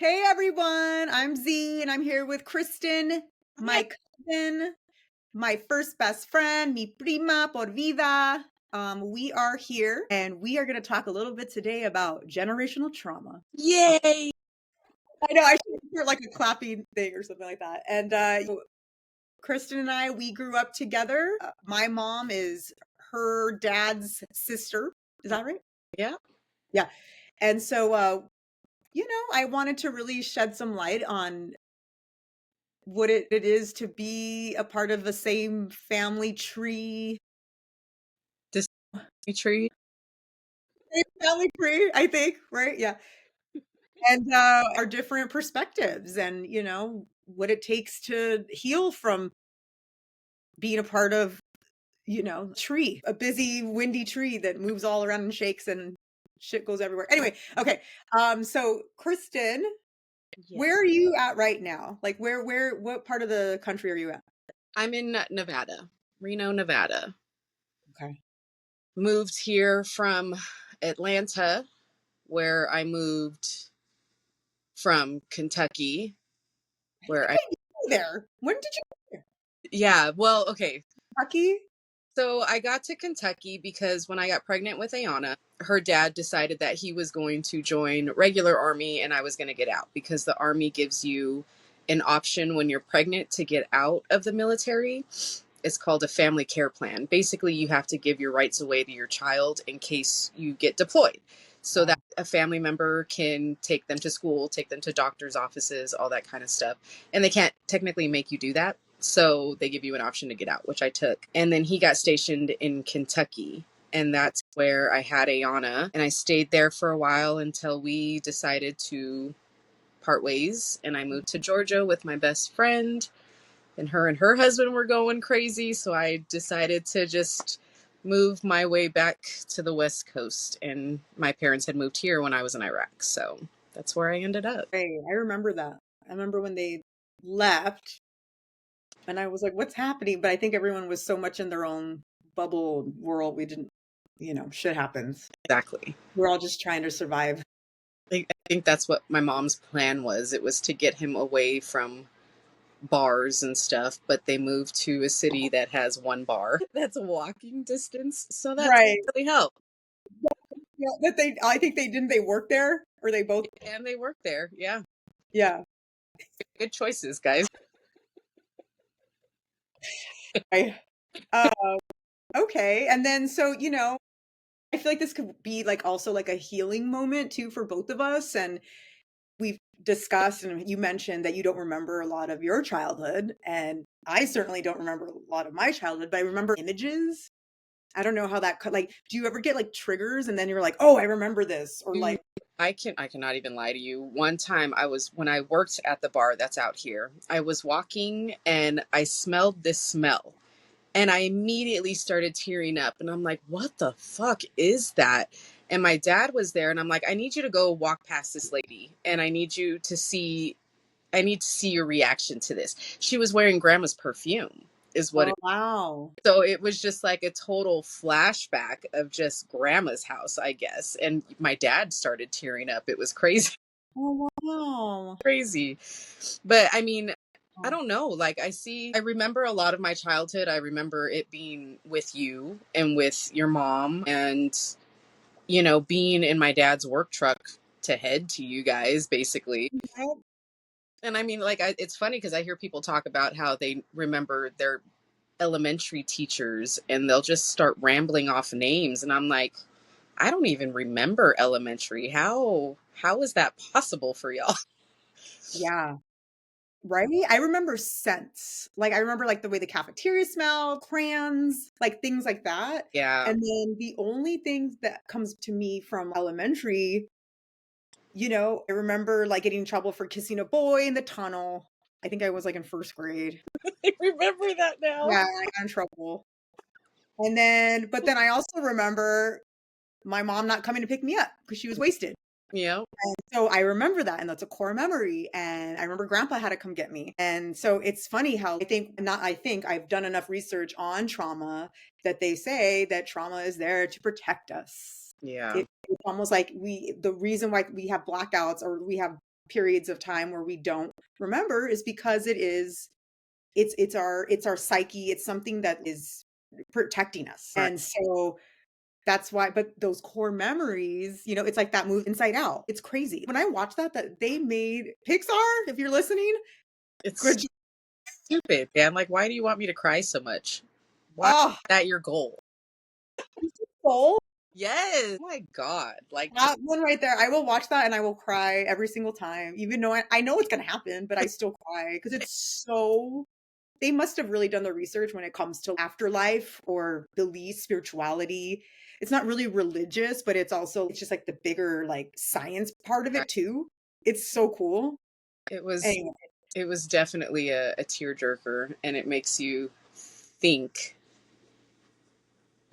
Hey everyone, I'm Z and I'm here with Christin, my cousin, my first best friend, mi prima por vida. We are here and we are going to talk a little bit today about generational trauma. Yay! I know I should hear like a clapping thing or something like that. And Christin and I, we grew up together. My mom is her dad's sister. Is that right? Yeah. Yeah. And so, I wanted to really shed some light on what it is to be a part of the same family tree. This tree. Same family tree, I think, right? Yeah. And our different perspectives and, what it takes to heal from being a part of, tree, a busy, windy tree that moves all around and shakes and shit goes everywhere. Anyway, okay. So Kristen, where are you at right now? Like what part of the country are you at? I'm in Nevada, Reno, Nevada. Okay. Moved here from Atlanta, where I moved from Kentucky, where I There. When did you go there? yeah, well, okay. Kentucky? So I got to Kentucky because when I got pregnant with Ayana, her dad decided that he was going to join regular Army and I was going to get out because the Army gives you an option when you're pregnant to get out of the military. It's called a family care plan. Basically, you have to give your rights away to your child in case you get deployed so that a family member can take them to school, take them to doctor's offices, all that kind of stuff. And they can't technically make you do that. So they give you an option to get out, which I took. And then he got stationed in Kentucky. And that's where I had Ayana. And I stayed there for a while until we decided to part ways. And I moved to Georgia with my best friend. And her husband were going crazy. So I decided to just move my way back to the West Coast. And my parents had moved here when I was in Iraq. So that's where I ended up. Hey, I remember that. I remember when they left and I was like, what's happening? But I think everyone was so much in their own bubble world. We didn't, shit happens. Exactly. We're all just trying to survive. I think that's what my mom's plan was. It was to get him away from bars and stuff, but they moved to a city that has one bar that's a walking distance. So that Right. really helped. Yeah, I think they work there or they both. And they worked there. Yeah. Yeah. Good choices, guys. Okay. And then, so, I feel like this could be like also like a healing moment too for both of us. And we've discussed, and you mentioned that you don't remember a lot of your childhood. And I certainly don't remember a lot of my childhood, but I remember images. I don't know how that could, like, do you ever get like triggers and then you're like, oh, I remember this? Or like, I cannot even lie to you. One time when I worked at the bar that's out here, I was walking and I smelled this smell. And I immediately started tearing up. And I'm like, what the fuck is that? And my dad was there. And I'm like, I need you to go walk past this lady. And I need to see your reaction to this. She was wearing grandma's perfume is what wow. So it was just like a total flashback of just grandma's house, I guess. And my dad started tearing up. It was crazy. Oh, wow. Crazy. But I mean, I don't know. Like I remember a lot of my childhood. I remember it being with you and with your mom and, being in my dad's work truck to head to you guys, basically. And I mean, like, it's funny because I hear people talk about how they remember their elementary teachers and they'll just start rambling off names. And I'm like, I don't even remember elementary. How is that possible for y'all? Yeah. Right? I remember scents. Like I remember like the way the cafeteria smelled, crayons, like things like that. Yeah. And then the only thing that comes to me from elementary, I remember like getting in trouble for kissing a boy in the tunnel. I think I was like in first grade. I remember that now. Yeah, I got in trouble. But then I also remember my mom not coming to pick me up because she was wasted. Yeah. And so I remember that, and that's a core memory. And I remember grandpa had to come get me. And so it's funny how I've done enough research on trauma that they say that trauma is there to protect us. Yeah. It's almost like the reason why we have blackouts or we have periods of time where we don't remember is because it's our psyche. It's something that is protecting us. Right. And so that's why, but those core memories, it's like that movie Inside Out. It's crazy. When I watched that they made Pixar, if you're listening, It's good. stupid, man. Like, why do you want me to cry so much? Why is Oh, that your goal? soul. Yes. Oh my God. Like, That one right there. I will watch that and I will cry every single time, even though I know it's going to happen, but I still cry because it's so. They must have really done the research when it comes to afterlife or belief, spirituality. It's not really religious, but it's just like the bigger like science part of it too. It's so cool. it was Anyway, it was definitely a tearjerker, and it makes you think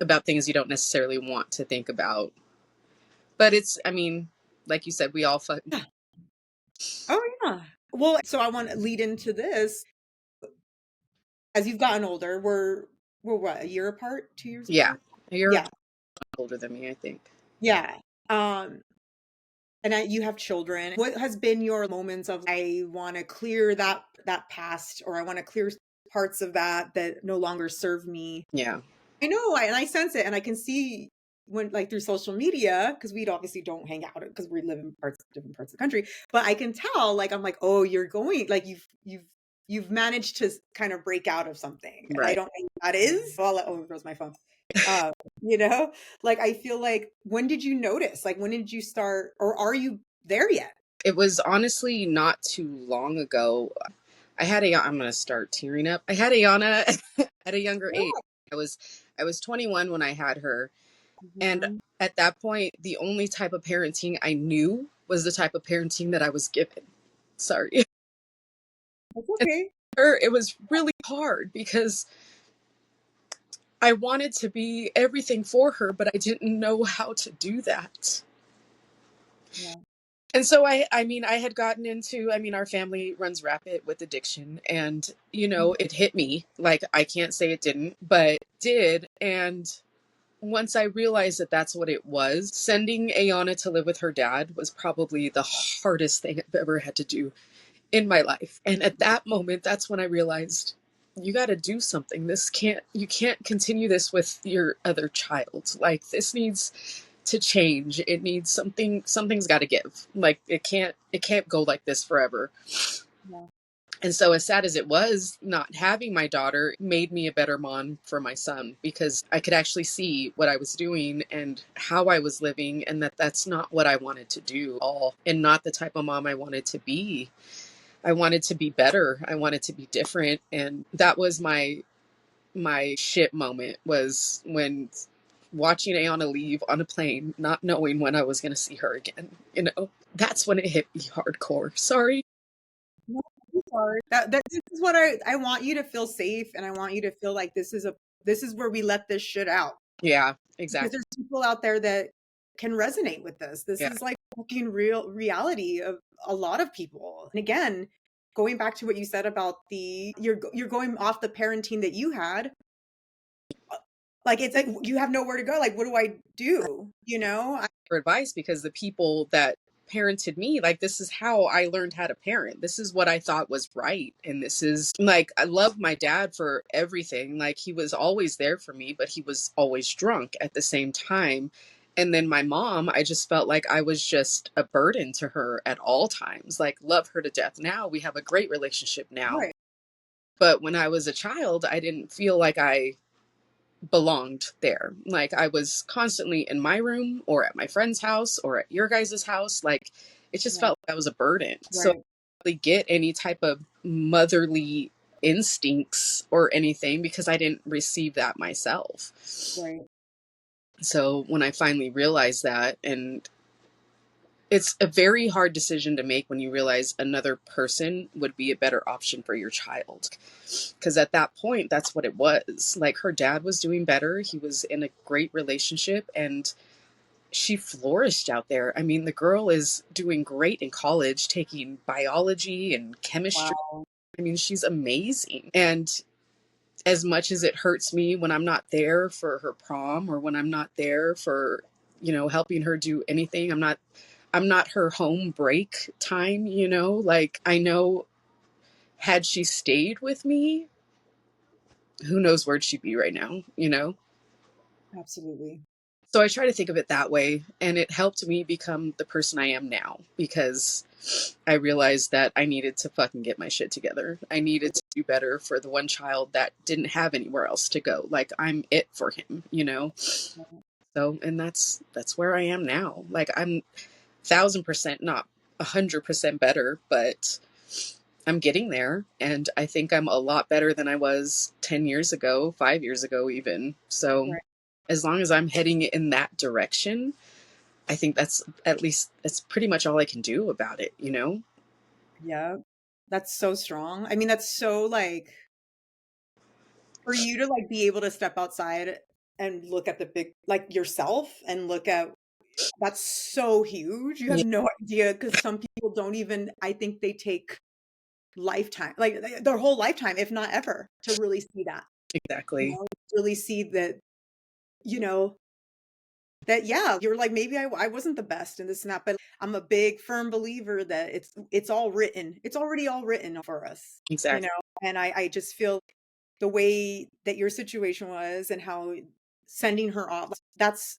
about things you don't necessarily want to think about. But I mean, like you said, we all yeah. Oh yeah. Well, so I want to lead into this. As you've gotten older, we're what, a year apart, 2 years yeah, apart? you're Yeah. older than me, I think. Yeah. Um, and you have children. What has been your moments of I want to clear that past, or I want to clear parts of that no longer serve me? Yeah, I know, and I sense it, and I can see when like through social media because we obviously don't hang out because we live in different parts of the country. But I can tell, like I'm like, oh, you're going like you've managed to kind of break out of something, and I right. don't know what that is. Well, oh, there goes my phone. Uh, you know, like I feel like when did you notice? Like when did you start, or are you there yet? It was honestly not too long ago. I'm gonna start tearing up. I had Ayana at a younger age. I was I was 21 when I had her, and Mhm. at that point, the only type of parenting I knew was the type of parenting that I was given. Sorry. That's And okay. it was really hard because I wanted to be everything for her, but I didn't know how to do that. Yeah. And so I mean, I had gotten into, I mean, our family runs rapid with addiction, and, it hit me. Like, I can't say it didn't, but it did. And once I realized that that's what it was, sending Ayana to live with her dad was probably the hardest thing I've ever had to do in my life. And at that moment, that's when I realized you got to do something. You can't continue this with your other child. Like, this needs to change. It needs something's got to give. Like, it can't go like this forever. Yeah. And so, as sad as it was, not having my daughter made me a better mom for my son, because I could actually see what I was doing and how I was living, and that's not what I wanted to do at all, and not the type of mom I wanted to be. I wanted to be better. I wanted to be different. And that was my shit moment, was when watching Ayana leave on a plane, not knowing when I was going to see her again. That's when it hit me hardcore. Sorry. No, I'm sorry. That this is what I want you to feel safe, and I want you to feel like this is where we let this shit out. Yeah, Because exactly. there's people out there that can resonate with this. This Yeah. is like fucking real reality of a lot of people. And again, going back to what you said about you're going off the parenting that you had, like it's like you have nowhere to go. Like, what do I do? For advice, because the people that parented me, like, this is how I learned how to parent. This is what I thought was right. And this is like, I love my dad for everything. Like, he was always there for me, but he was always drunk at the same time. And then my mom, I just felt like I was just a burden to her at all times. Like, love her to death. Now we have a great relationship now. Right. But when I was a child, I didn't feel like I belonged there. Like, I was constantly in my room or at my friend's house or at your guys' house. Like, it just Yeah. felt like I was a burden. So I Right. didn't really get any type of motherly instincts or anything, because I didn't receive that myself. Right. So when I finally realized that, and it's a very hard decision to make when you realize another person would be a better option for your child. Because at that point, that's what it was. Like, her dad was doing better. He was in a great relationship, and she flourished out there. I mean, the girl is doing great in college, taking biology and chemistry. Wow. I mean, she's amazing. And as much as it hurts me when I'm not there for her prom, or when I'm not there for, helping her do anything, I'm not her home break time, you know? Like, I know had she stayed with me, who knows where she'd be right now, you know? Absolutely. So I try to think of it that way. And it helped me become the person I am now because I realized that I needed to fucking get my shit together. I needed to do better for the one child that didn't have anywhere else to go. Like, I'm it for him, you know? So, and that's where I am now. Like, I'm 1,000%, not 100% better, but I'm getting there. And I think I'm a lot better than I was 10 years ago, 5 years ago, even. So, Right. as long as I'm heading in that direction, I think that's pretty much all I can do about it, you know? Yeah. That's so strong. I mean, that's so like for you to like be able to step outside and look at the big like yourself and look at that's so huge. You have Yeah, no idea because some people don't even I think they take lifetime like their whole lifetime, if not ever, to really see that. You exactly. know, really see that, you know, that yeah, you're like maybe I wasn't the best in this and that, but I'm a big firm believer that it's all written. It's already all written for us, you know. Exactly. And I just feel the way that your situation was and how sending her off that's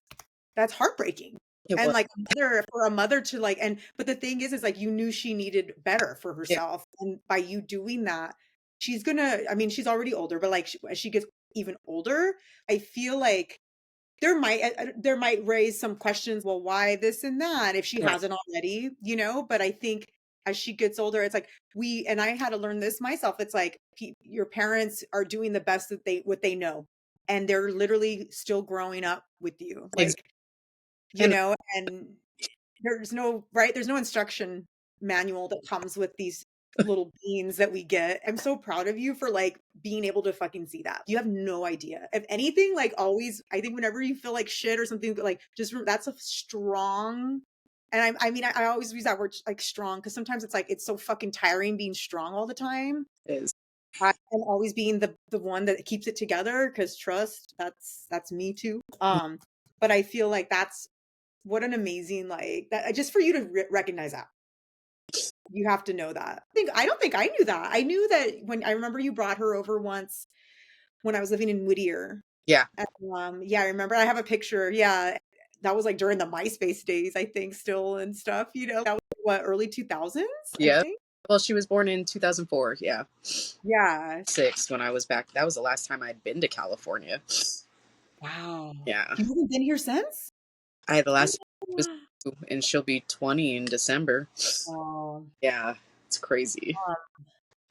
heartbreaking. It And was. like for a mother to like and but the thing is like you knew she needed better for Yeah, herself and by you doing that she's gonna I mean she's already older but like as she gets even older I feel like there might raise some questions, well, why this and that if she right. hasn't already, you know? But I think as she gets older, it's like and I had to learn this myself. It's like your parents are doing the best that what they know, and they're literally still growing up with you, Exactly. like you And know. And there's no right, there's no instruction manual that comes with these little beans that we get. I'm so proud of you for, like, being able to fucking see that. You have no idea. If anything, like, always I think whenever you feel like shit or something, like, just that's a strong and I mean, I always use that word, like, strong because sometimes it's, like, it's so fucking tiring being strong all the time. it is. And always being the one that keeps it together because trust, that's me too. But I feel like that's what an amazing, like, that just for you to recognize that. You have to know that. I don't think I knew that. I knew that when I remember you brought her over once when I was living in Whittier. Yeah. And, yeah, I remember I have a picture. Yeah. That was like during the MySpace days, I think, still and stuff, you know. That was what, early 2000s, I Yeah. think. Well, she was born in 2004. Yeah. Yeah. Six when I was back. That was the last time I'd been to California. Wow. Yeah. You haven't been here since? The last time was two, and she'll be 20 in December. Oh, Yeah. It's crazy.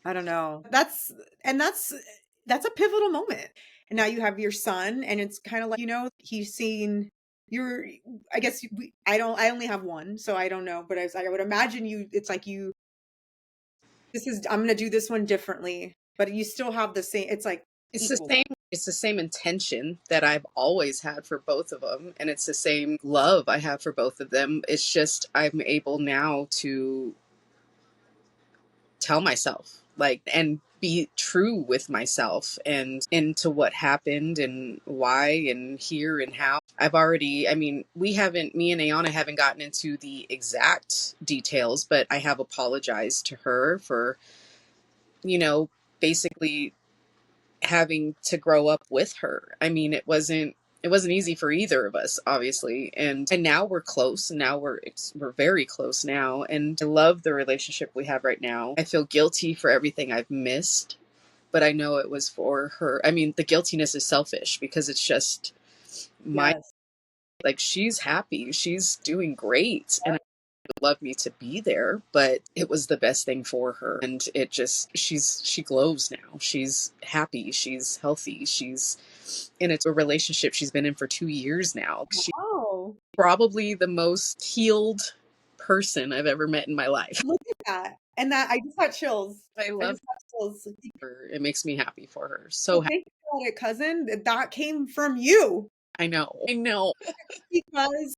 I don't know. That's a pivotal moment. And now you have your son, and it's kind of like, you know, he's seen your, I guess I only have one, so I don't know, but I was like, I would imagine it's like I'm going to do this one differently, but you still have the same, it's like It's the equal. same. It's the same intention that I've always had for both of them, and it's the same love I have for both of them. It's just I'm able now to tell myself like and be true with myself and into what happened and why and here and how. I've already, I mean, we haven't, me and Ayana haven't gotten into the exact details, but I have apologized to her for, you know, basically having to grow up with her. I mean, it wasn't easy for either of us, obviously. And now we're close. Now we're very close now, and I love the relationship we have right now. I feel guilty for everything I've missed, but I know it was for her. I mean, the guiltiness is selfish because it's just my Yes. like she's happy. She's doing great, and love me to be there, but it was the best thing for her. And it just, she glows now. She's happy. She's healthy. And it's a relationship she's been in for 2 years now. She's Oh, probably the most healed person I've ever met in my life. look at that. And that I just got chills. I I love just got chills. her. It makes me happy for her. So Well, happy. thank you for it, cousin. That came from you. I know. I know. Because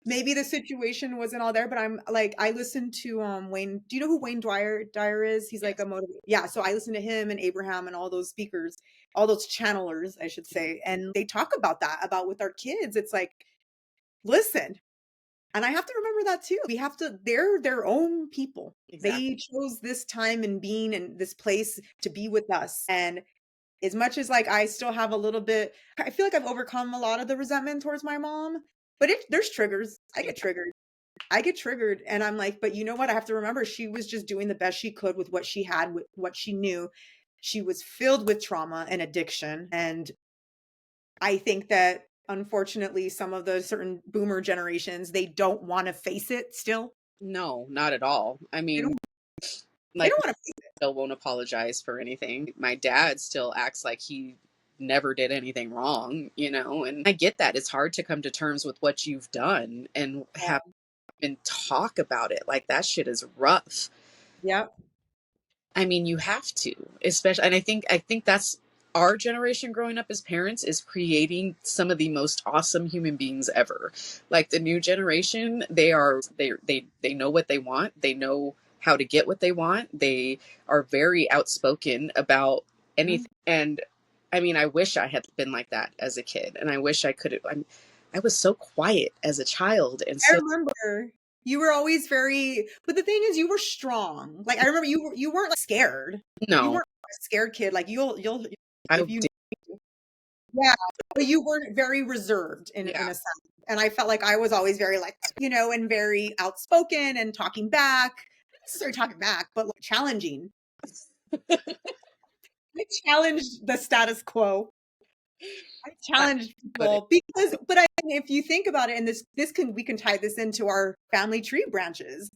maybe the situation wasn't all there, but I'm like, I listen to Wayne. Do you know who Wayne Dyer is? He's like Yes. a motivator. Yeah, so I listen to him and Abraham and all those speakers, all those channelers, I should say. And they talk about that, about with our kids. It's like, listen, And I have to remember that too. We have to, they're their own people. Exactly. They chose this time and being in this place to be with us. And as much as like I still have a little bit, I feel like I've overcome a lot of the resentment towards my mom, but there's triggers. I Yeah. get triggered. I get triggered and I'm like, but you know what? I have to remember she was just doing the best she could with what she had, with what she knew. She was filled with trauma and addiction. And I think that unfortunately, some of the certain boomer generations, they don't want to face it still. No, not at all. I They mean, don't, they like, don't want to face it. still won't apologize for anything. My dad still acts like he never did anything wrong, and I get that. It's hard to come to terms with what you've done and have and talk about it. Like, that shit is rough. Yep. I mean, you have to, especially, and I think that's our generation growing up as parents is creating some of the most awesome human beings ever. Like the new generation, they know what they want. They know how to get what they want. They are very outspoken about anything. And I mean, I wish I had been like that as a kid, and I wish I could have. I was so quiet as a child, and I so remember you were always very, but the thing is, you were strong. Like I remember you weren't like scared. You no, weren't a scared kid. Like you'll I if you did, yeah, but you weren't very reserved in yeah. a sense. And I felt like I was always very like, and very outspoken and talking back. Not necessarily talking back, but like challenging. I challenged the status quo. I I, challenged but people because, but I mean, if you think about it, and we can tie this into our family tree branches,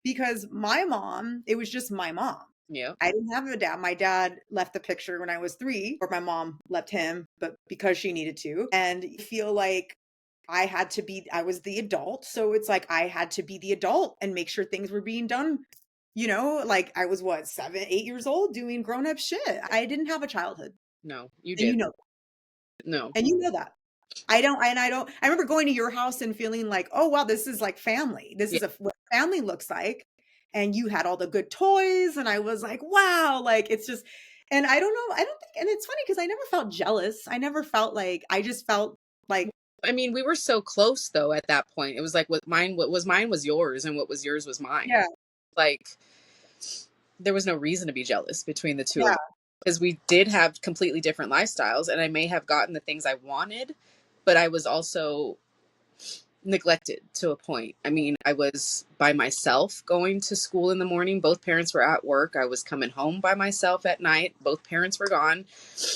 because my mom, it was just my mom. yeah, I didn't have a dad. My dad left the picture when I was 3, or my mom left him, but because she needed to. And I feel like I was the adult. So it's like I had to be the adult and make sure things were being done. Like I was what, 7, 8 years old doing grown up shit. I didn't have a childhood. no, you And did, no, that. I remember going to your house and feeling like, oh wow, this is like family. This yeah, is what family looks like. And you had all the good toys, and I was like, wow, like it's just, and I don't know, I don't think, and it's funny because I never felt jealous. I never felt like, I just felt like, I mean, we were so close though at that point. It was like what was mine was yours, and what was yours was mine. yeah, Like there was no reason to be jealous between the two of yeah, us because we did have completely different lifestyles, and I may have gotten the things I wanted, but I was also neglected to a point. I mean, I was by myself going to school in the morning. Both parents were at work. I was coming home by myself at night. Both parents were gone.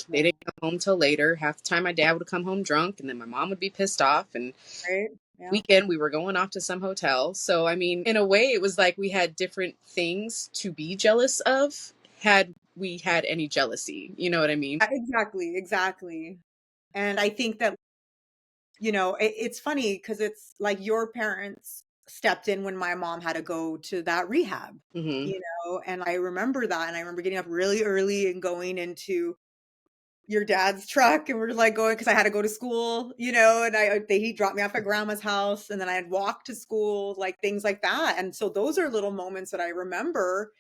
They yeah, didn't come home till later. Half the time my dad would come home drunk, and then my mom would be pissed off, and right, yeah. weekend we were going off to some hotel. So I mean, in a way it was like we had different things to be jealous of had we had any jealousy. You know what I mean? Exactly, exactly. And I think that, it's funny because it's like your parents stepped in when my mom had to go to that rehab, Hmm. and I remember that. And I remember getting up really early and going into your dad's truck, and we're like going, because I had to go to school, and he dropped me off at grandma's house, and then I'd walk to school, like things like that. And so those are little moments that I remember,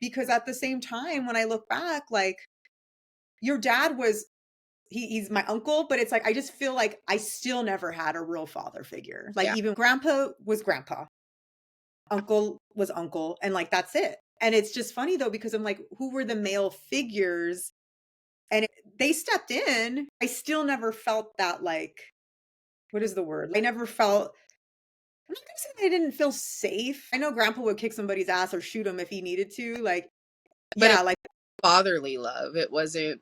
because at the same time, when I look back, like your dad was, he's my uncle, but it's like I just feel like I still never had a real father figure. Like Yeah. even grandpa was grandpa, uncle was uncle, and like that's it. And it's just funny though, because I'm like, who were the male figures? And they stepped in. I still never felt that, like, what is the word? I never felt, I'm not gonna say that I didn't feel safe. I know grandpa would kick somebody's ass or shoot him if he needed to. Like, But it yeah, like, was fatherly love. It wasn't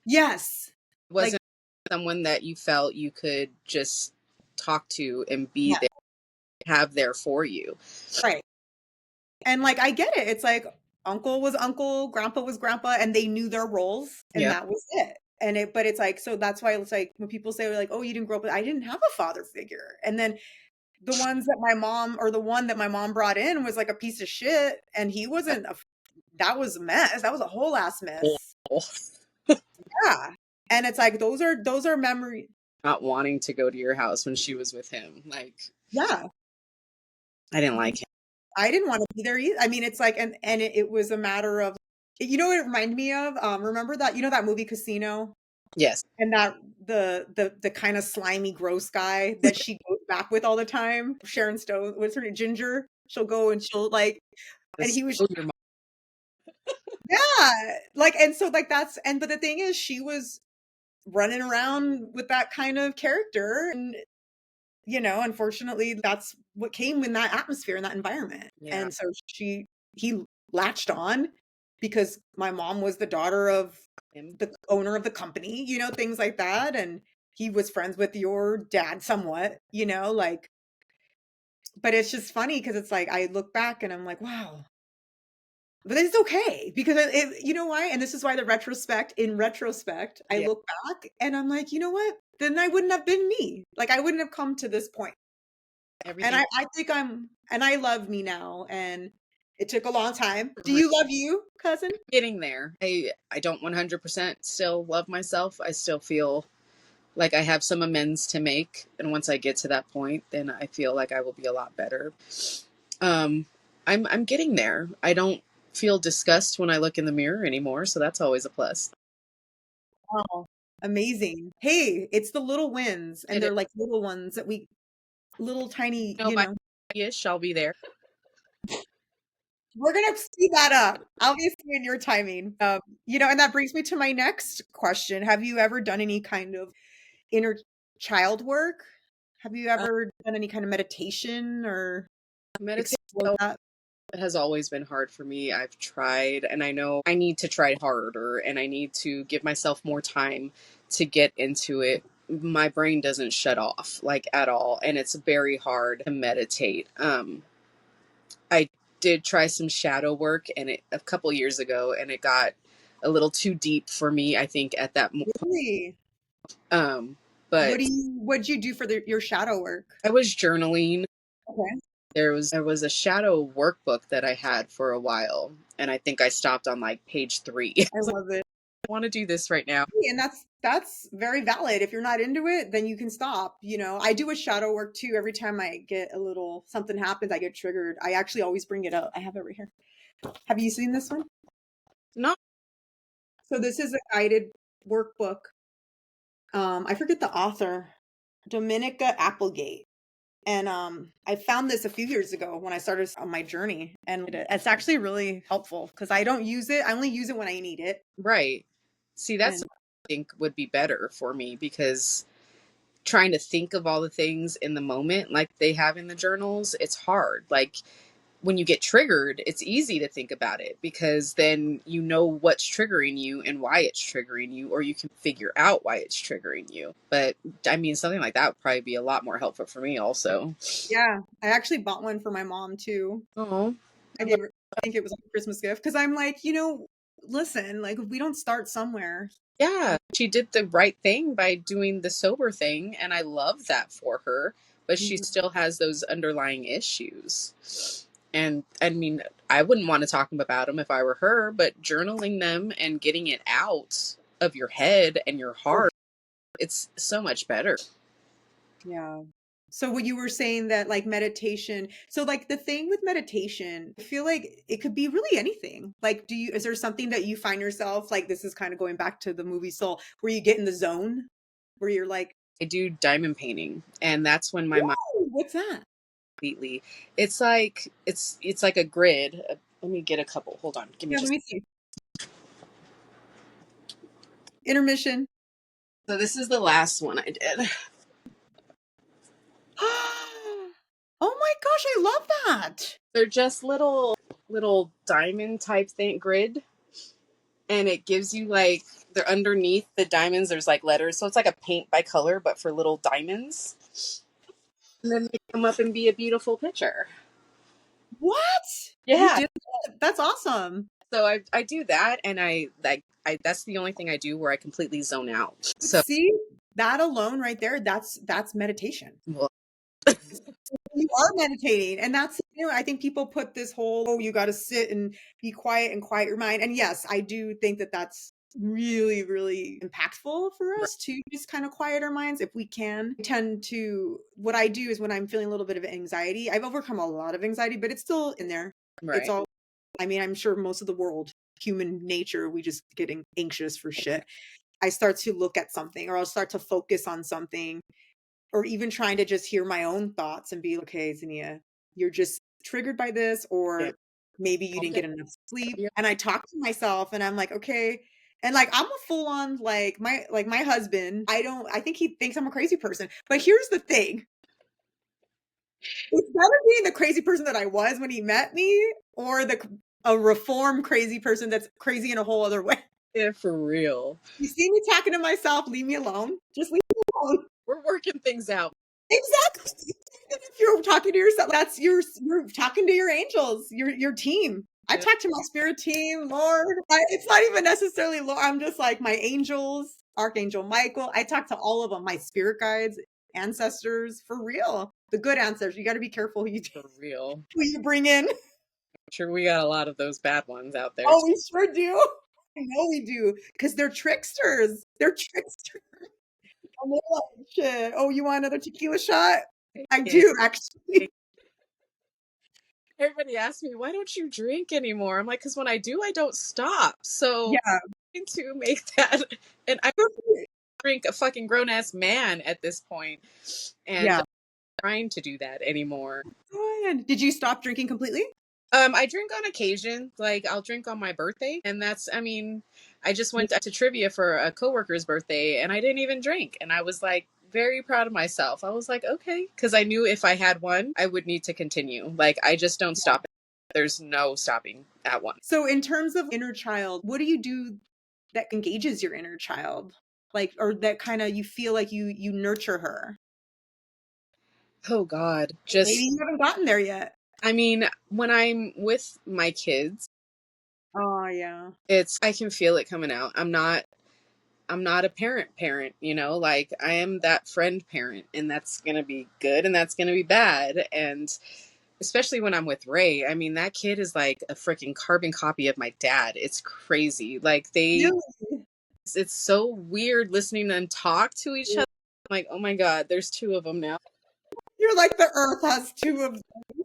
yes. Like, wasn't someone that you felt you could just talk to and be yeah, there, have there for you. right. And like I get it. It's like uncle was uncle, grandpa was grandpa, and they knew their roles, and Yeah. that was it. But it's like, so that's why it's like when people say like, oh, you didn't grow up with, I didn't have a father figure. And then the ones that my mom, or the one that my mom brought in, was like a piece of shit, and he wasn't that was a mess. That was a whole ass mess. Oh, Yeah. And it's like those are memories. not wanting to go to your house when she was with him. Like Yeah. I didn't like him. I didn't want to be there either. I mean, it's like, and it was a matter of, what it reminded me of? Remember that, that movie Casino? Yes. And that the kind of slimy, gross guy that back with all the time. Sharon Stone, what's her name? Ginger. She'll go and she'll like, and he was, yeah, like, and so like that's, and but the thing is, she was running around with that kind of character, and unfortunately, that's what came in that atmosphere, in that environment. Yeah. And so he latched on because my mom was the daughter of the owner of the company, things like that. And he was friends with your dad somewhat, like, but it's just funny because it's like, I look back and I'm like, wow, but it's okay because you know why? And this is why in retrospect, I look back and I'm like, you know what? Then I wouldn't have been me. Like I wouldn't have come to this point. Everything. And I think and I love me now. And it took a long time. Do you love you, cousin? Getting there. I don't 100% still love myself. I still feel like I have some amends to make. And once I get to that point, then I feel like I will be a lot better. I'm getting there. I don't feel disgust when I look in the mirror anymore. So that's always a plus. Oh, amazing. Hey, it's the little wins. And they're like little ones that little tiny, by ish, I'll be there. We're going to speed that up, obviously, in your timing. And that brings me to my next question. Have you ever done any kind of inner child work? Have you ever done any kind of meditation or meditation? That? It has always been hard for me. I've tried, and I know I need to try harder, and I need to give myself more time to get into it. My brain doesn't shut off like at all, and it's very hard to meditate. I did try some shadow work a couple years ago, and it got a little too deep for me, I think, at that point. Really? But what'd you do for your shadow work? I was journaling. Okay. There was a shadow workbook that I had for a while, and I think I stopped on like page 3. I love it. I want to do this right now. And that's very valid. If you're not into it, then you can stop. I do a shadow work too. Every time I get something happens, I get triggered. I actually always bring it up. I have it right here. Have you seen this one? No. So this is a guided workbook. I forget the author, Dominica Applegate. And I found this a few years ago when I started on my journey. And it's actually really helpful because I don't use it. I only use it when I need it. Right. See, that's what I think would be better for me, because trying to think of all the things in the moment like they have in the journals, it's hard. Like when you get triggered, it's easy to think about it because then you know what's triggering you and why it's triggering you, or you can figure out why it's triggering you. But I mean, something like that would probably be a lot more helpful for me also. Yeah, I actually bought one for my mom too. Oh, I think it was a Christmas gift because I'm like, listen, like we don't start somewhere. Yeah, she did the right thing by doing the sober thing, and I love that for her, but she still has those underlying issues. And I mean, I wouldn't want to talk about them if I were her, but journaling them and getting it out of your head and your heart, it's so much better. Yeah. So what you were saying that like meditation, so like the thing with meditation, I feel like it could be really anything. Like, is there something that you find yourself, like this is kind of going back to the movie Soul, where you get in the zone, where you're like, I do diamond painting, and that's when my mind, what's that? Completely. It's like a grid. Let me get a couple. Hold on. Give me Let me see. Intermission. So this is the last one I did. Oh my gosh, I love that. They're just little diamond type grid, and it gives you like, they're underneath the diamonds, there's like letters, so it's like a paint by color but for little diamonds, and then they come up and be a beautiful picture. What? Yeah, you did that? That's awesome. So I do that, and I that's the only thing I do where I completely zone out. So see, that alone right there, that's meditation. Well, you are meditating, and that's, I think people put this whole, you got to sit and be quiet and quiet your mind. And yes, I do think that that's really, really impactful for us to just kind of quiet our minds if we can. What I do is when I'm feeling a little bit of anxiety, I've overcome a lot of anxiety, but it's still in there. Right. It's all, I'm sure most of the world, human nature, we just getting anxious for shit. I start to look at something, or I'll start to focus on something, or even trying to just hear my own thoughts and be, okay, Zania, you're just triggered by this, Yeah. or maybe you didn't get enough sleep. Yeah. And I talk to myself and I'm like, okay. And like, I'm a full on, like my husband, I think he thinks I'm a crazy person, but here's the thing. It's better being the crazy person that I was when he met me, or a reformed crazy person that's crazy in a whole other way. Yeah, for real. You see me talking to myself, leave me alone. Just leave me alone. We're working things out. Exactly. If you're talking to yourself, you're talking to your angels, your team. I Yeah. talk to my spirit team, Lord. It's not even necessarily Lord. I'm just like my angels, Archangel Michael. I talk to all of them, my spirit guides, ancestors, for real. The good ancestors. You got to be careful For real. who you bring in. I'm sure we got a lot of those bad ones out there. Oh, we sure do. I know we do, because they're tricksters. They're tricksters. And they're like, shit. Oh, you want another tequila shot? I do, actually. Everybody asks me, why don't you drink anymore? I'm like, because when I do, I don't stop. So Yeah. I'm trying to make that, and I drink a fucking grown ass man at this point, and Yeah. I'm trying to do that anymore. Good. Did you stop drinking completely? I drink on occasion. Like I'll drink on my birthday, and I just went to trivia for a coworker's birthday, and I didn't even drink, and I was like very proud of myself. I was like, okay, because I knew if I had one, I would need to continue. Like I just don't stop. There's no stopping at one. So in terms of inner child, what do you do that engages your inner child? Like, or that kind of, you feel like you nurture her? Oh God, Maybe you haven't gotten there yet. when I'm with my kids, Oh, yeah. I can feel it coming out. I'm not a parent, like I am that friend parent, and that's going to be good and that's going to be bad. And especially when I'm with Ray, that kid is like a freaking carbon copy of my dad. It's crazy. Like Really? it's so weird listening to them talk to each Yeah. other. I'm like, oh my God, there's two of them now. You're like, the earth has two of them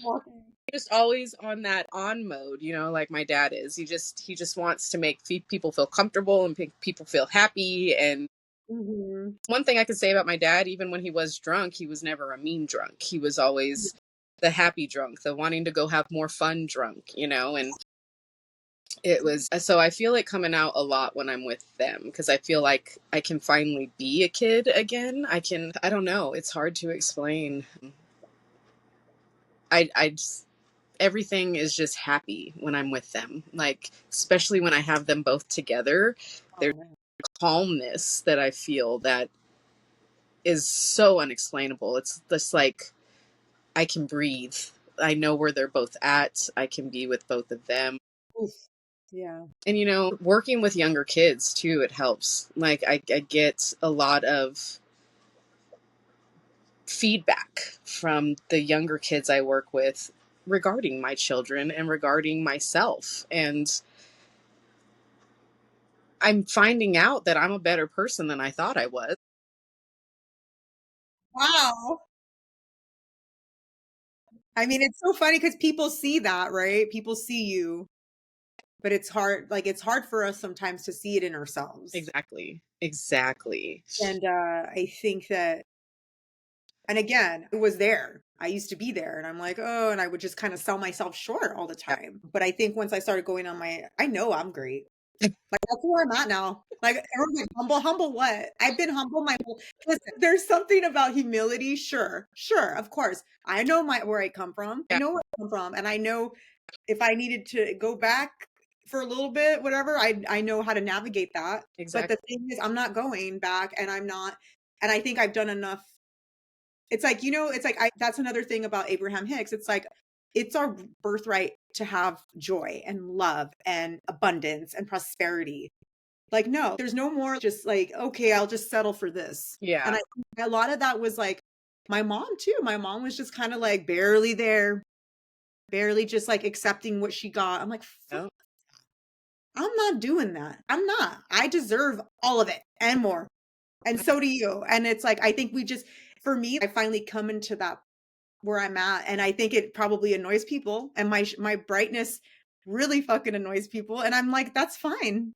walking. Just always on that on mode, like my dad is. He just wants to make people feel comfortable and make people feel happy. And Mhm. one thing I could say about my dad, even when he was drunk, he was never a mean drunk. He was always the happy drunk, the wanting to go have more fun drunk. And it was, so I feel it coming out a lot when I'm with them, because I feel like I can finally be a kid again. I don't know. It's hard to explain. I just, everything is just happy when I'm with them. Like, especially when I have them both together, there's calmness that I feel that is so unexplainable. It's just like I can breathe. I know where they're both at. I can be with both of them. Oof. Yeah. And working with younger kids too, it helps. Like I get a lot of feedback from the younger kids I work with regarding my children and regarding myself. And I'm finding out that I'm a better person than I thought I was. Wow. It's so funny because people see that, right? People see you, but it's hard. Like, it's hard for us sometimes to see it in ourselves. Exactly. Exactly. And I think that, and again, it was there. I used to be there, and I'm like, oh, and I would just kind of sell myself short all the Yeah. time. But I think once I started going on I know I'm great. Like, that's where I'm at now. Like, everyone's like, humble what? I've been humble my whole, listen, there's something about humility. Sure, of course. I know where I come from. I Yeah. know where I come from. And I know if I needed to go back for a little bit, whatever, I know how to navigate that. But Exactly. the thing is, I'm not going back, and I'm not, and I think I've done enough. It's like, that's another thing about Abraham Hicks. It's like, it's our birthright to have joy and love and abundance and prosperity. Like, no, there's no more just like, okay, I'll just settle for this. Yeah. And a lot of that was like my mom too. My mom was just kind of like barely there, barely just like accepting what she got. I'm like, No. I'm not doing that. I'm not. I deserve all of it and more. And so do you. And it's like, I think for me, I finally come into that where I'm at. And I think it probably annoys people. And my brightness really fucking annoys people. And I'm like, that's fine.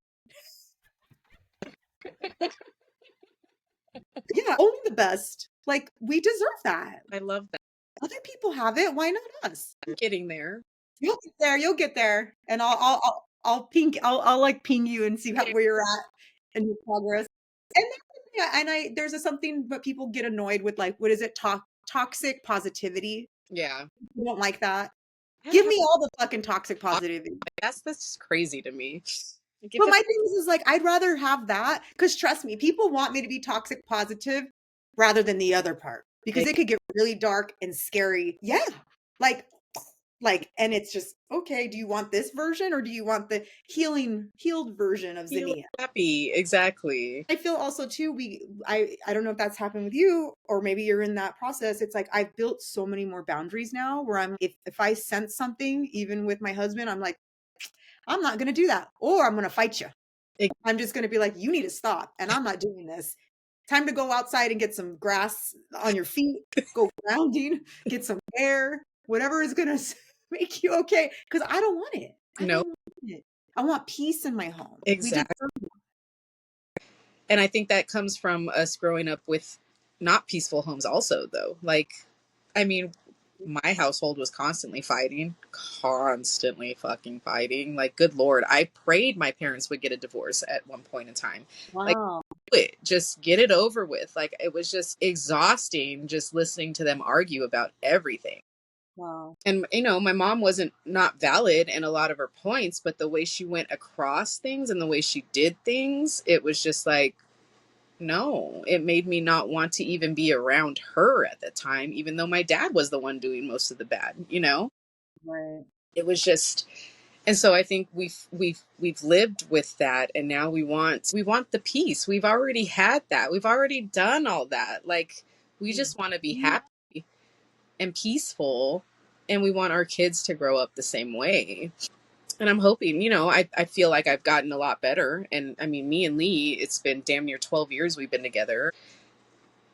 Yeah, only the best. Like, we deserve that. I love that. Other people have it. Why not us? I'm getting there. You'll get there. You'll get there. And I'll ping. I'll like ping you and see where you're at in your progress. And yeah, and there's something, but people get annoyed with like, what is it? Toxic positivity. Yeah. You don't like that. I Give don't me all the fucking toxic positivity. that's just crazy to me. Like, if But my it's thing is like, I'd rather have that because trust me, people want me to be toxic positive rather than the other part because it could get really dark and scary. Yeah. Like, and it's just, okay, do you want this version or do you want the healed version of feel Zinnia? happy, exactly. I feel also too, I don't know if that's happened with you or maybe you're in that process. It's like, I've built so many more boundaries now where if I sense something, even with my husband, I'm like, I'm not going to do that, or I'm going to fight you. I'm just going to be like, you need to stop. And I'm not doing this. Time to go outside and get some grass on your feet, go grounding, get some air, whatever is going to make you okay. Because I don't want it. I No, don't want it. I want peace in my home. We exactly. deserve it. And I think that comes from us growing up with not peaceful homes also though. Like, I mean, my household was constantly fucking fighting. Like, good Lord, I prayed my parents would get a divorce at one point in time. Like, Wow. just get it over with. Like, it was just exhausting just listening to them argue about everything. Wow. And, you know, my mom wasn't not valid in a lot of her points, but the way she went across things and the way she did things, it was just like, no, it made me not want to even be around her at the time, even though my dad was the one doing most of the bad, you know? Right. It was just, and so I think we've lived with that, and now we want the peace. We've already had that. We've already done all that. Like, we just want to be Mhm. happy and peaceful, and we want our kids to grow up the same way. And I'm hoping, you know, I feel like I've gotten a lot better. And I mean, me and Lee, it's been damn near 12 years we've been together.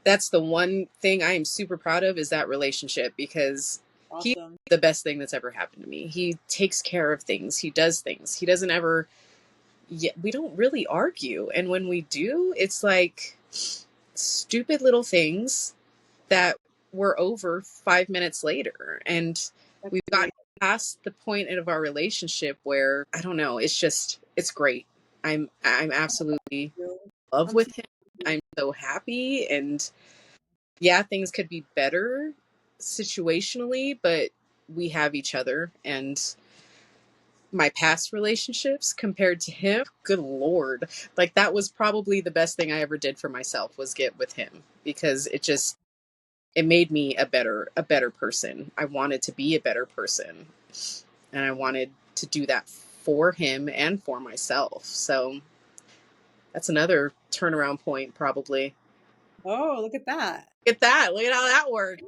That's the one thing I am super proud of, is that relationship, because he's Awesome. the best thing that's ever happened to me. He takes care of things. He does things. He doesn't ever, we don't really argue. And when we do, it's like stupid little things that were over 5 minutes later. And That's we've gotten great. past the point of our relationship where, I don't know, it's great. I'm absolutely in love I'm so with him. I'm so happy. And yeah, things could be better situationally, but we have each other. And my past relationships compared to him, good Lord, like, that was probably the best thing I ever did for myself, was get with him, because it made me a better person. I wanted to be a better person, and I wanted to do that for him and for myself. So that's another turnaround point, probably. Oh, look at that. Look at how that worked.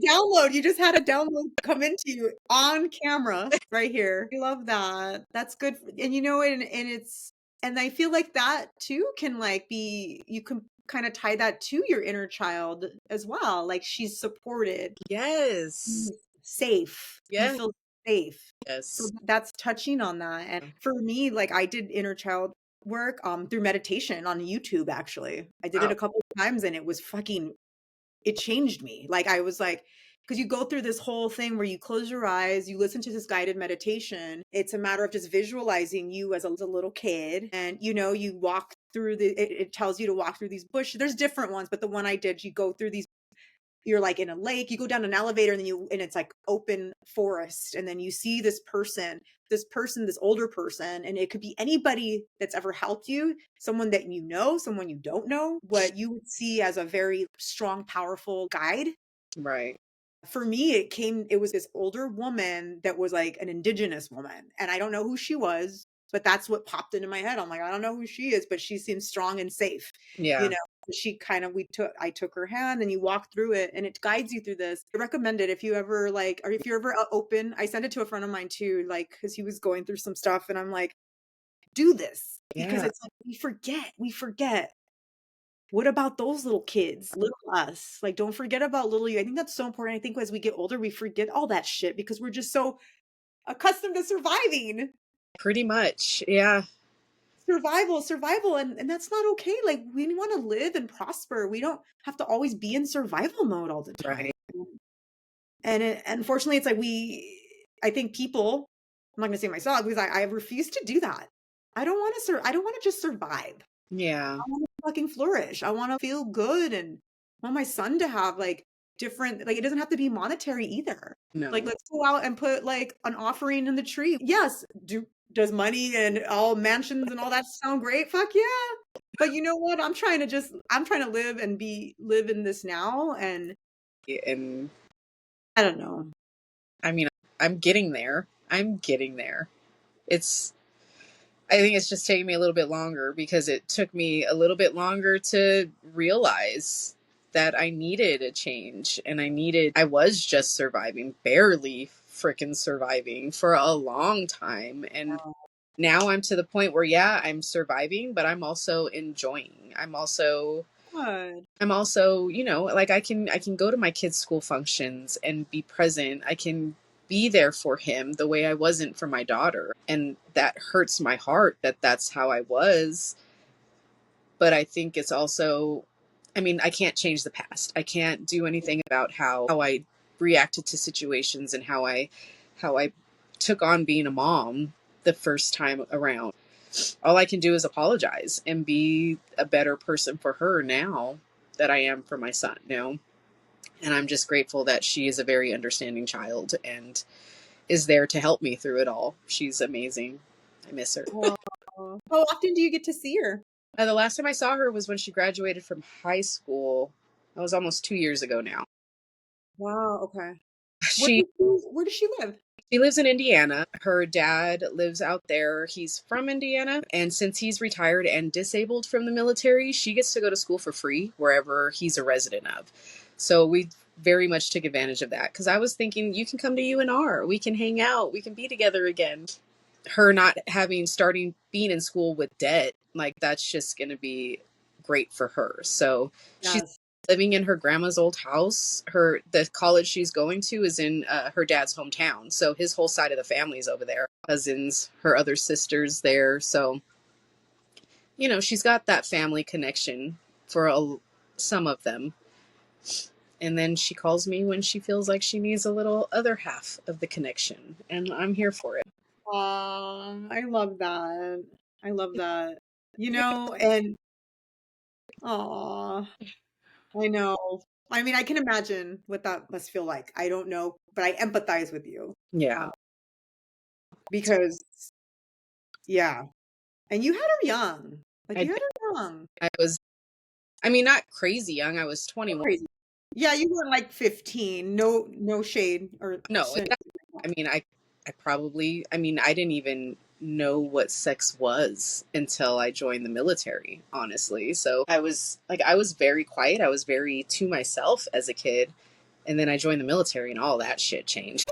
Download. You just had a download come into you on camera right here. I love that. That's good. And you know, and I feel like that too can like be, you can kind of tie that to your inner child as well. Like, she's supported, Yes. safe. You Yes. feel safe. So Yes. that's touching on that. And for me, like, I did inner child work through meditation on YouTube. Actually, I did it Wow. a couple of times and it was fucking, it changed me. Like, I was like, because you go through this whole thing where you close your eyes, you listen to this guided meditation. It's a matter of just visualizing you as a little kid. And, you know, you walk through it tells you to walk through these bushes. There's different ones, but the one I did, you go through these, you're like in a lake, you go down an elevator and and it's like open forest. And then you see this older person, and it could be anybody that's ever helped you, someone that you know, someone you don't know, what you would see as a very strong, powerful guide. Right. For me, it was this older woman that was like an indigenous woman. And I don't know who she was, but that's what popped into my head. I'm like, I don't know who she is, but she seems strong and safe. You Yeah. know, she kind of, I took her hand and you walk through it and it guides you through this. I recommend it if you ever like, or if you're ever open. I sent it to a friend of mine too, like, cause he was going through some stuff and I'm like, do this because Yeah. it's like, we forget. What about those little kids, little us? Like, don't forget about little you. I think that's so important. I think as we get older, we forget all that shit because we're just so accustomed to surviving. Pretty much. Yeah. survival, and that's not okay. Like, we want to live and prosper. We don't have to always be in survival mode all the time. Right. And unfortunately, it's like I think people, I'm not gonna say myself, because I refuse to do that. I don't want to I don't want to just survive. Yeah. I want to fucking flourish. I want to feel good, and I want my son to have like different, like, it doesn't have to be monetary either. No. Like, let's go out and put like an offering in the tree. Yes, does money and all mansions and all that sound great? Fuck yeah. But you know what? I'm trying to live and live in this now, and I don't know. I mean, I'm getting there. I think it's just taking me a little bit longer because it took me a little bit longer to realize that I needed a change, and I was just surviving, barely freaking surviving for a long time. And now I'm to the point where, yeah, I'm surviving, but I'm also enjoying. I'm also, like, I can go to my kids' school functions and be present. I can be there for him the way I wasn't for my daughter. And that hurts my heart that that's how I was. But I think it's also, I mean, I can't change the past. I can't do anything about how I reacted to situations and how I took on being a mom the first time around. All I can do is apologize and be a better person for her now that I am for my son, And I'm just grateful that she is a very understanding child and is there to help me through it all. She's amazing. I miss her. How often do you get to see her? The last time I saw her was when she graduated from high school. That was almost 2 years ago now. Wow, okay. Where does she live? She lives in Indiana. Her dad lives out there. He's from Indiana. And since he's retired and disabled from the military, she gets to go to school for free wherever he's a resident of. So we very much took advantage of that because I was thinking, you can come to UNR. We can hang out. We can be together again. Her not being in school with debt, like, that's just going to be great for her. So she's living in her grandma's old house. The college she's going to is in her dad's hometown. So his whole side of the family is over there. Cousins, her other sisters there. So, she's got that family connection for some of them. And then she calls me when she feels like she needs a little other half of the connection. And I'm here for it. I love that. I love that. And I know. I mean, I can imagine what that must feel like. I don't know, but I empathize with you. Yeah. Because, yeah. And you had her young. Like, you had her young. Not crazy young. I was 21. Crazy. Yeah, you weren't like 15. No shade or no. I didn't even know what sex was until I joined the military, honestly. So I was very quiet. I was very to myself as a kid. And then I joined the military and all that shit changed.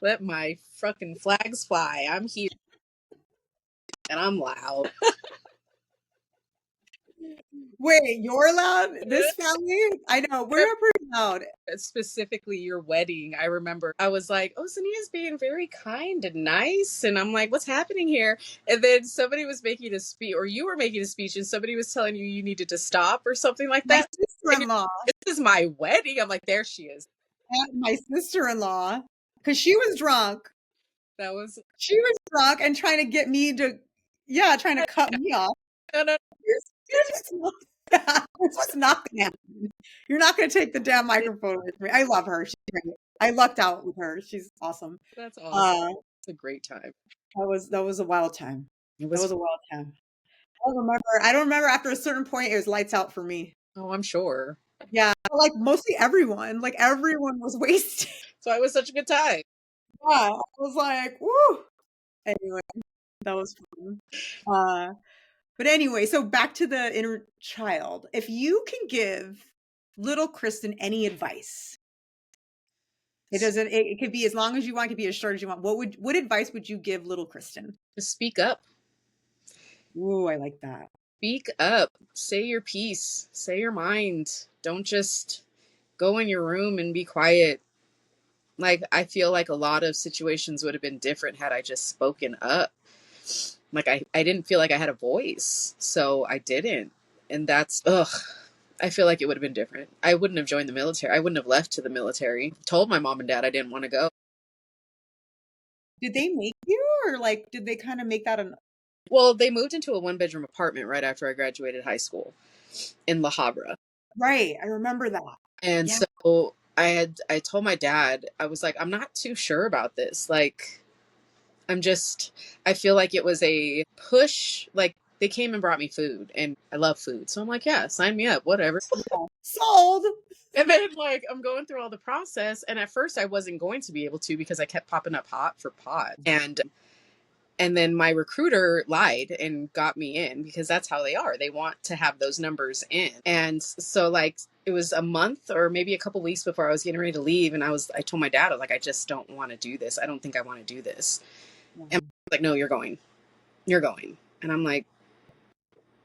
Let my fucking flags fly. I'm here. And I'm loud. Wait, you're loud? This family? I know, we're pretty loud. Specifically your wedding. I remember I was like, oh, Sania's being very kind and nice. And I'm like, what's happening here? And then somebody was making a speech, or you were making a speech, and somebody was telling you needed to stop or something like that. My sister-in-law. This is my wedding. I'm like, there she is. My sister-in-law, because she was drunk. She was drunk and trying to get me to, trying to cut me off. No. This was not going to happen. You're not going to take the damn microphone away from me. I love her. She's great. I lucked out with her. She's awesome. That's awesome. It's a great time. That was a wild time. That was a wild time. I don't remember after a certain point, it was lights out for me. Oh, I'm sure. Yeah. Like mostly everyone. Like everyone was wasted. So it was such a good time. Yeah. I was like, woo. Anyway, that was fun. But anyway, so back to the inner child. If you can give little Christin any advice, it could be as long as you want, it could be as short as you want. What advice would you give little Christin? Just speak up. Ooh, I like that. Speak up. Say your piece. Say your mind. Don't just go in your room and be quiet. Like, I feel like a lot of situations would have been different had I just spoken up. like I didn't feel like I had a voice, so I didn't. And that's, ugh, I feel like it would have been different. I wouldn't have joined the military. I wouldn't have left to the military. Told my mom and dad I didn't want to go. Did they make you, or like, did they kind of make that an? Well, they moved into a 1-bedroom apartment right after I graduated high school in La Habra. Right, I remember that. And Yeah. so I told my dad, I was like, I'm not too sure about this. Like, I feel like it was a push. Like, they came and brought me food, and I love food. So I'm like, yeah, sign me up, whatever. Yeah. Sold. And then, like, I'm going through all the process. And at first, I wasn't going to be able to because I kept popping up hot for pot. And then my recruiter lied and got me in because that's how they are. They want to have those numbers in. And so, like, it was a month or maybe a couple weeks before I was getting ready to leave. And I told my dad, I was like, I just don't want to do this. I don't think I want to do this. And like, no, you're going. You're going. And I'm like,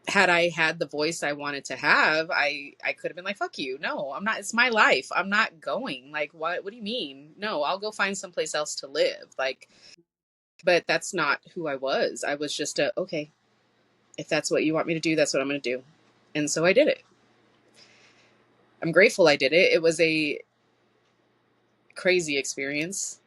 had I had the voice I wanted to have, I could have been like, fuck you. No, I'm not. It's my life. I'm not going. Like, what do you mean? No, I'll go find someplace else to live. Like, but that's not who I was. I was just okay, if that's what you want me to do, that's what I'm going to do. And so I did it. I'm grateful I did it. It was a crazy experience.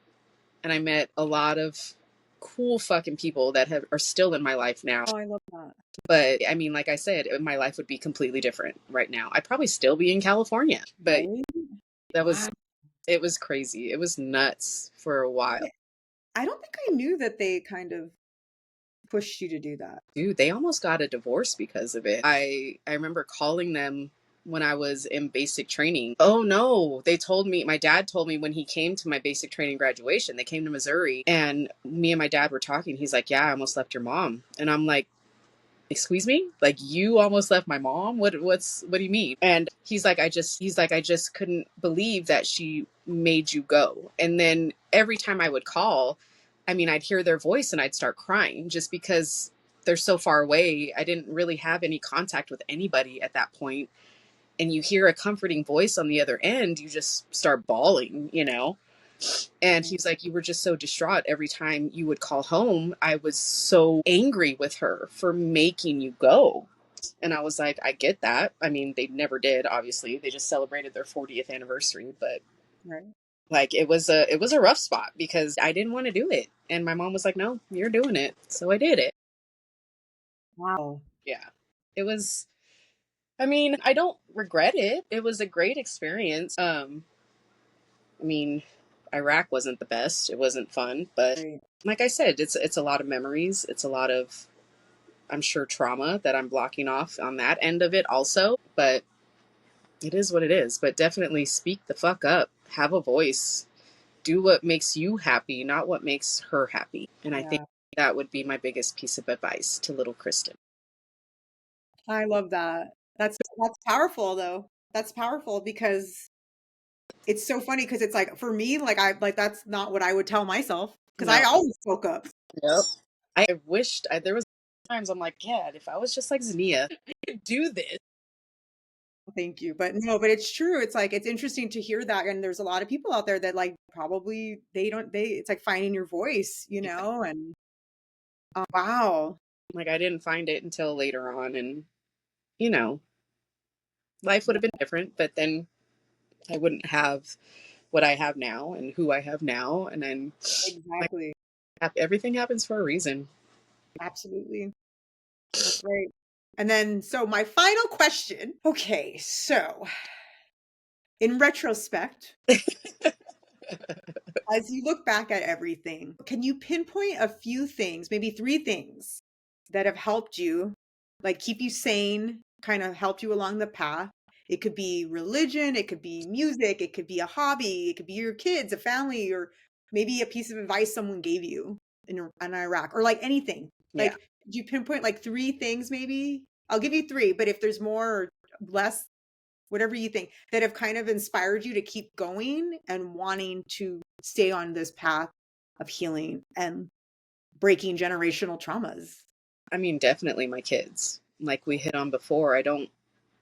And I met a lot of cool fucking people that are still in my life now. Oh, I love that. But I mean, like I said, my life would be completely different right now. I'd probably still be in California, but Right? that was, it was crazy. It was nuts for a while. I don't think I knew that they kind of pushed you to do that. Dude, they almost got a divorce because of it. I remember calling them when I was in basic training. Oh no, they told me, my dad told me when he came to my basic training graduation, they came to Missouri and me and my dad were talking. He's like, yeah, I almost left your mom. And I'm like, excuse me? Like, you almost left my mom? What do you mean? And he's like, I just couldn't believe that she made you go. And then every time I would call, I mean, I'd hear their voice and I'd start crying just because they're so far away. I didn't really have any contact with anybody at that point. And you hear a comforting voice on the other end, you just start bawling, you know? And he's like, you were just so distraught every time you would call home. I was so angry with her for making you go. And I was like, I get that. I mean, they never did, obviously. They just celebrated their 40th anniversary. But Right. like, it was a rough spot because I didn't want to do it. And my mom was like, no, you're doing it. So I did it. Wow. Yeah. It was, I mean, I don't regret it. It was a great experience. I mean, Iraq wasn't the best. It wasn't fun, but Right. like I said, it's a lot of memories. It's a lot of, I'm sure, trauma that I'm blocking off on that end of it also. But it is what it is. But definitely speak the fuck up. Have a voice. Do what makes you happy, not what makes her happy. And I think that would be my biggest piece of advice to little Christin. I love that. That's powerful though. That's powerful because it's so funny because it's like for me, like that's not what I would tell myself because I always spoke up. Yep. I wished there was times I'm like, yeah, if I was just like Zania, I could do this. Thank you. But no, but it's true. It's like it's interesting to hear that. And there's a lot of people out there that like probably it's like finding your voice, you know, and wow. Like, I didn't find it until later on, and you know, life would have been different, but then I wouldn't have what I have now and who I have now. And then Exactly. everything happens for a reason. Absolutely. That's right. And then, so my final question. Okay, so in retrospect, as you look back at everything, can you pinpoint a few things, maybe 3 things that have helped you, like keep you sane, kind of helped you along the path? It could be religion, it could be music, it could be a hobby, it could be your kids, a family, or maybe a piece of advice someone gave you in Iraq, or like anything. Yeah. Like, could you pinpoint like 3 things maybe? I'll give you 3, but if there's more or less, whatever you think, that have kind of inspired you to keep going and wanting to stay on this path of healing and breaking generational traumas. I mean, definitely my kids. Like we hit on before, I don't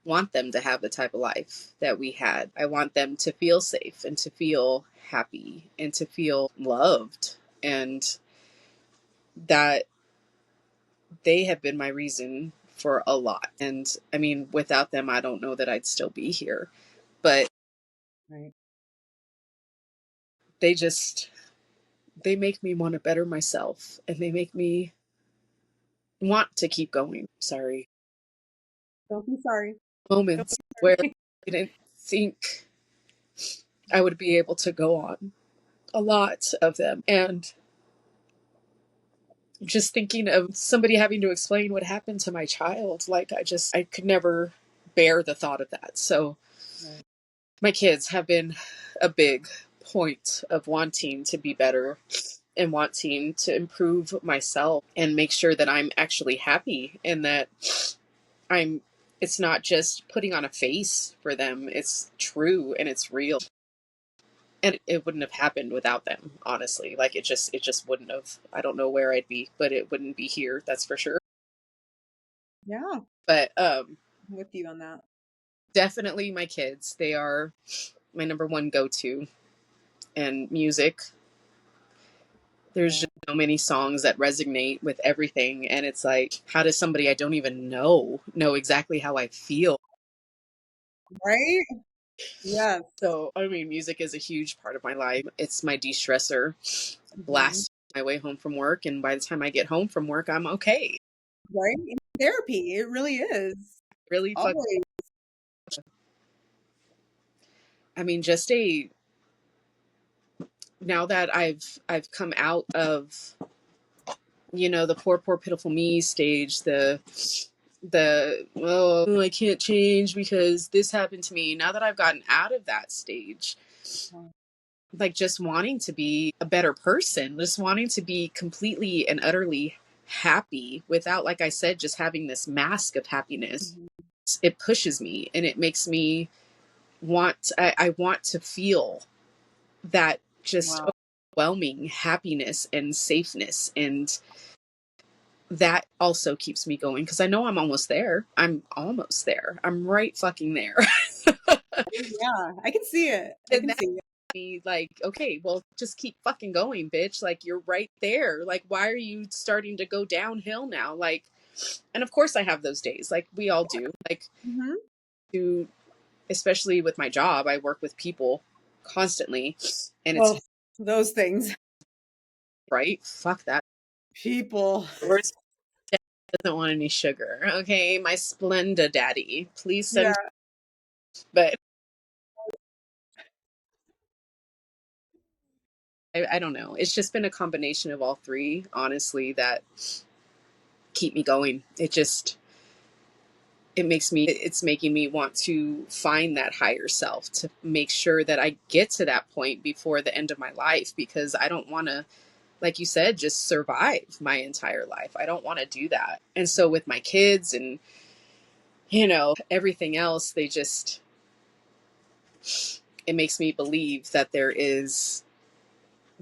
want them to have the type of life that we had. I want them to feel safe and to feel happy and to feel loved. And that they have been my reason for a lot. And I mean, without them, I don't know that I'd still be here. But Right. they just, they make me want to better myself, and they make me want to keep going. Sorry. Don't be sorry. Don't Moments be where sorry. I didn't think I would be able to go on. A lot of them. And just thinking of somebody having to explain what happened to my child, like I could never bear the thought of that. So Right. my kids have been a big point of wanting to be better and wanting to improve myself and make sure that I'm actually happy, and that I'm it's not just putting on a face for them, it's true and it's real. And it wouldn't have happened without them, honestly. Like it just wouldn't have. I don't know where I'd be, but it wouldn't be here, that's for sure. Yeah, But I'm with you on that. definitely my kids. They are my number one go-to. And music, there's Yeah. just so many songs that resonate with everything, and it's like, how does somebody I don't even know exactly how I feel? Right? Yes. So I mean, music is a huge part of my life. It's my de-stressor. Mhm. Blast my way home from work, and by the time I get home from work, I'm okay. Right? In therapy, it really is. Really fuck. Always. I mean, just a now that I've come out of, the poor pitiful me stage, the oh, I can't change because this happened to me. Now that I've gotten out of that stage, Oh, like just wanting to be a better person, just wanting to be completely and utterly happy without, like I said, just having this mask of happiness. mhm. It pushes me and it makes me I want to feel that just Wow. overwhelming happiness and safeness, and that also keeps me going because I know I'm almost there. I'm almost there. I'm right fucking there. Yeah, I can see it. I And can that see it. me like, okay, well, just keep fucking going, bitch. Like, you're right there. Like, why are you starting to go downhill now? Like, and of course I have those days, like we all do. Like, Mhm. to especially with my job, I work with people constantly, and it's Well, those things. right. Fuck that. People. Worst doesn't want any sugar. Okay, my Splenda daddy, please Yeah. send. But I don't know. It's just been a combination of all three, honestly, that keep me going. It's making me want to find that higher self to make sure that I get to that point before the end of my life, because I don't want to, like you said, just survive my entire life. I don't want to do that. And so with my kids and, everything else, it makes me believe that there is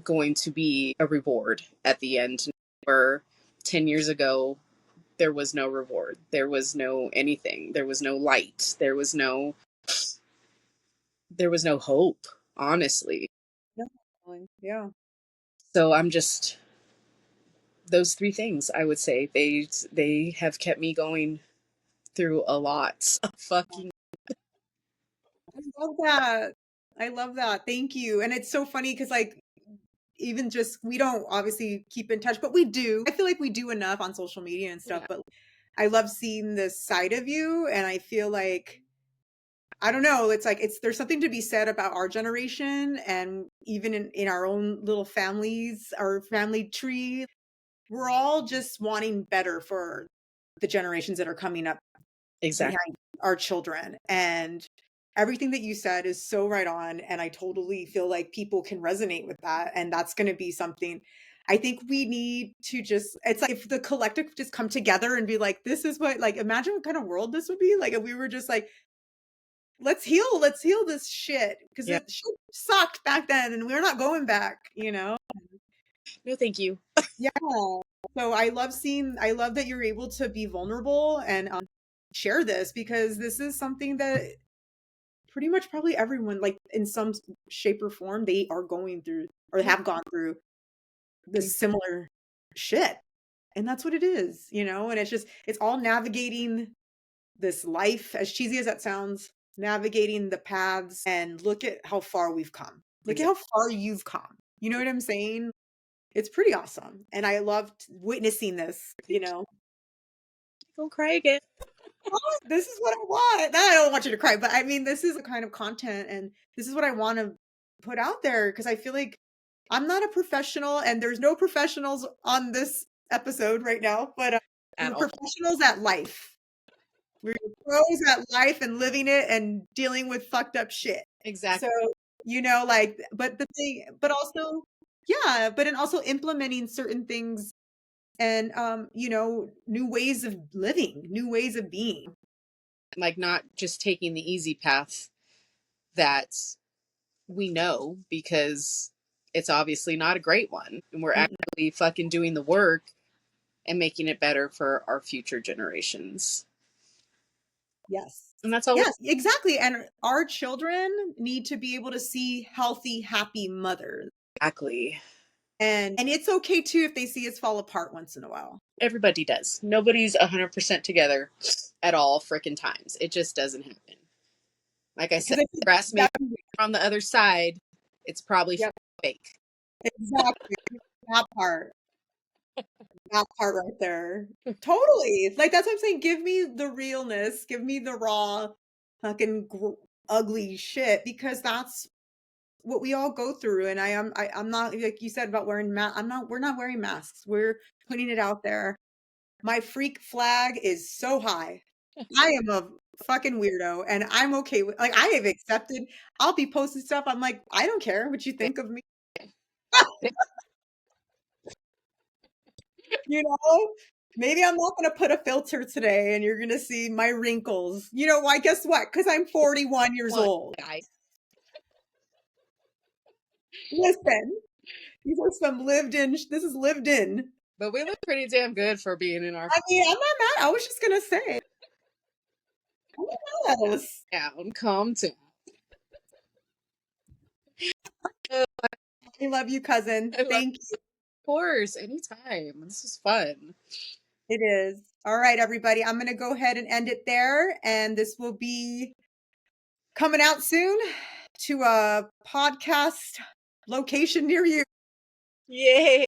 going to be a reward at the end, where 10 years ago there was no reward, there was no anything, there was no light, there was no hope, honestly. Definitely. Yeah. So I'm just, those three things, I would say, they have kept me going through a lot of fucking. I love that. I love that. Thank you. And it's so funny because, like, even just we don't obviously keep in touch, but we do. I feel like we do enough on social media and stuff, Yeah, but I love seeing this side of you. And I feel like, I don't know, it's like there's something to be said about our generation, and even in our own little families, our family tree, we're all just wanting better for the generations that are coming up exactly. behind our children. And everything that you said is so right on. And I totally feel like people can resonate with that. And that's going to be something I think we need to just, it's like if the collective could just come together and be like, this is what, like, imagine what kind of world this would be. Like if we were just like, let's heal this shit. Cause Yeah. it shit sucked back then and we're not going back, you know? No, thank you. Yeah. So I love that you're able to be vulnerable and share this, because this is something that pretty much probably everyone, like in some shape or form, they are going through or Yeah. have gone through this similar shit. And that's what it is, you know, and it's all navigating this life, as cheesy as that sounds, navigating the paths, and look at how far we've come. Look at Exactly. how far you've come. You know what I'm saying? It's pretty awesome. And I loved witnessing this, you know. Go cry again. Oh, this is what I want. Now I don't want you to cry, but I mean, this is the kind of content, and this is what I want to put out there, because I feel like I'm not a professional, and there's no professionals on this episode right now, but At we're all. professionals at life. We're pros at life and living it and dealing with fucked up shit. Exactly. So, you know, like, but the thing, but also, yeah, but and also implementing certain things, and you know, new ways of living, new ways of being. Like, not just taking the easy path that we know, because it's obviously not a great one. And we're Mm-mm. actually fucking doing the work and making it better for our future generations. Yes. And that's all. Yes, exactly. And our children need to be able to see healthy, happy mothers. Exactly. And it's okay too if they see us fall apart once in a while. Everybody does. Nobody's 100% together at all frickin' times. It just doesn't happen. Like I said, Because I think grass may that, be on the other side. It's probably yep, fake. exactly. That part. That part right there. Totally. Like that's what I'm saying. Give me the realness. Give me the raw, fucking ugly shit, because that's what we all go through. And I'm not, like you said about wearing we're not wearing masks. We're putting it out there. My freak flag is so high. I am a fucking weirdo, and I'm okay with, like, I have accepted. I'll be posting stuff. I'm like, I don't care what you think of me. You know, maybe I'm not going to put a filter today and you're going to see my wrinkles. You know why? Guess what? Because I'm 41 years One old. guy. Listen, these are some lived in, this is lived in. But we look pretty damn good for being in our I mean, I'm not mad. I was just going to say, I'm not mad at us. town. Calm down. I love you, cousin. I love, Thank you. of course, anytime. This is fun. It is. All right, everybody. I'm going to go ahead and end it there. And this will be coming out soon to a podcast location near you. Yay.